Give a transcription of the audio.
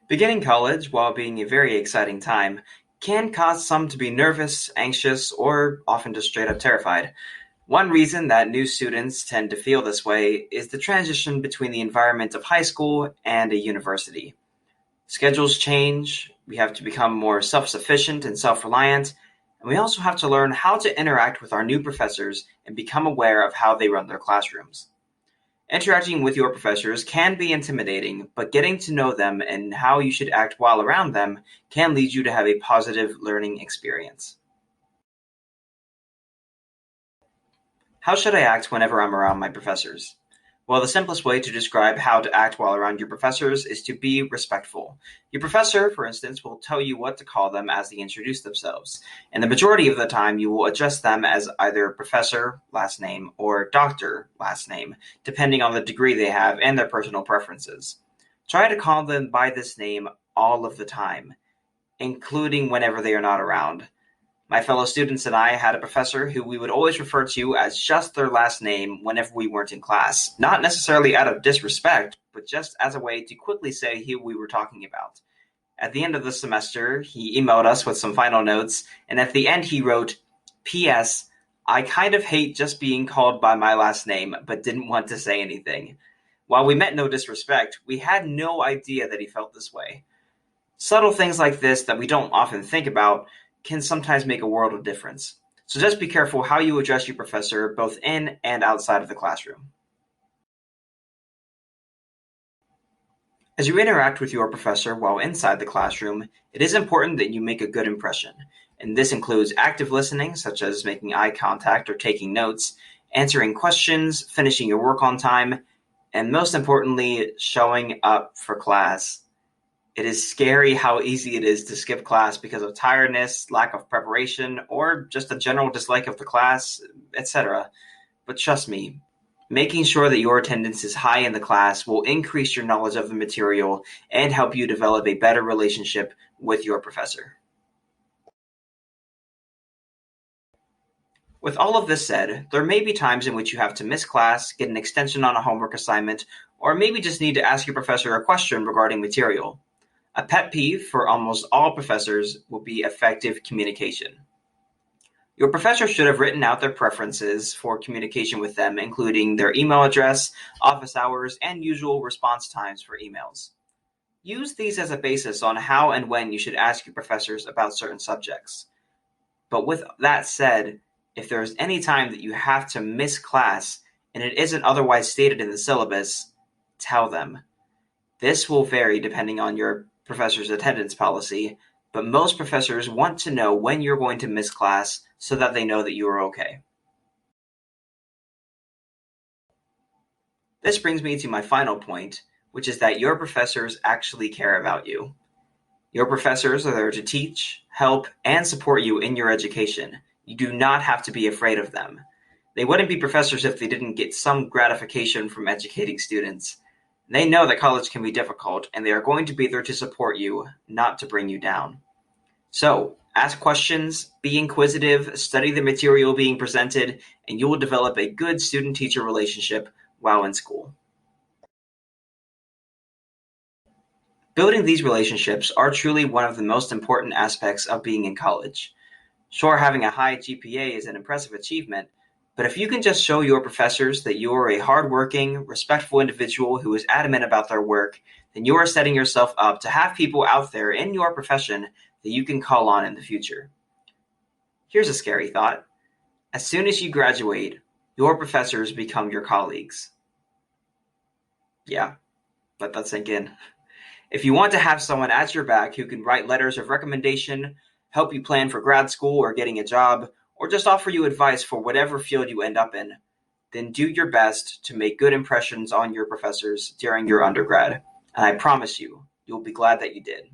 Beginning college, while being a very exciting time, can cause some to be nervous, anxious, or often just straight up terrified. One reason that new students tend to feel this way is the transition between the environment of high school and a university. Schedules change, we have to become more self sufficient and self reliant, and we also have to learn how to interact with our new professors and become aware of how they run their classrooms. Interacting with your professors can be intimidating, but getting to know them and how you should act while around them can lead you to have a positive learning experience. How should I act whenever I'm around my professors? Well, the simplest way to describe how to act while around your professors is to be respectful. Your professor, for instance, will tell you what to call them as they introduce themselves, and the majority of the time you will address them as either professor, last name, or doctor, last name, depending on the degree they have and their personal preferences. Try to call them by this name all of the time, including whenever they are not around. My fellow students and I had a professor who we would always refer to as just their last name whenever we weren't in class, not necessarily out of disrespect, but just as a way to quickly say who we were talking about. At the end of the semester, he emailed us with some final notes, and at the end he wrote, P.S. I kind of hate just being called by my last name, but didn't want to say anything. While we meant no disrespect, we had no idea that he felt this way. Subtle things like this that we don't often think about can sometimes make a world of difference. So just be careful how you address your professor both in and outside of the classroom. As you interact with your professor while inside the classroom, it is important that you make a good impression. And this includes active listening, such as making eye contact or taking notes, answering questions, finishing your work on time, and most importantly, showing up for class. It is scary how easy it is to skip class because of tiredness, lack of preparation, or just a general dislike of the class, etc. But trust me, making sure that your attendance is high in the class will increase your knowledge of the material and help you develop a better relationship with your professor. With all of this said, there may be times in which you have to miss class, get an extension on a homework assignment, or maybe just need to ask your professor a question regarding material. A pet peeve for almost all professors will be effective communication. Your professor should have written out their preferences for communication with them, including their email address, office hours, and usual response times for emails. Use these as a basis on how and when you should ask your professors about certain subjects. But with that said, if there is any time that you have to miss class and it isn't otherwise stated in the syllabus, tell them. This will vary depending on your professor's attendance policy, but most professors want to know when you're going to miss class so that they know that you are okay. This brings me to my final point, which is that your professors actually care about you. Your professors are there to teach, help, and support you in your education. You do not have to be afraid of them. They wouldn't be professors if they didn't get some gratification from educating students. They know that college can be difficult, and they are going to be there to support you, not to bring you down. So, ask questions, be inquisitive, study the material being presented, and you will develop a good student-teacher relationship while in school. Building these relationships are truly one of the most important aspects of being in college. Sure, having a high GPA is an impressive achievement, but if you can just show your professors that you are a hardworking, respectful individual who is adamant about their work, then you are setting yourself up to have people out there in your profession that you can call on in the future. Here's a scary thought. As soon as you graduate, your professors become your colleagues. Yeah, let that sink in. If you want to have someone at your back who can write letters of recommendation, help you plan for grad school or getting a job, or just offer you advice for whatever field you end up in, then do your best to make good impressions on your professors during your undergrad, and I promise you, you'll be glad that you did.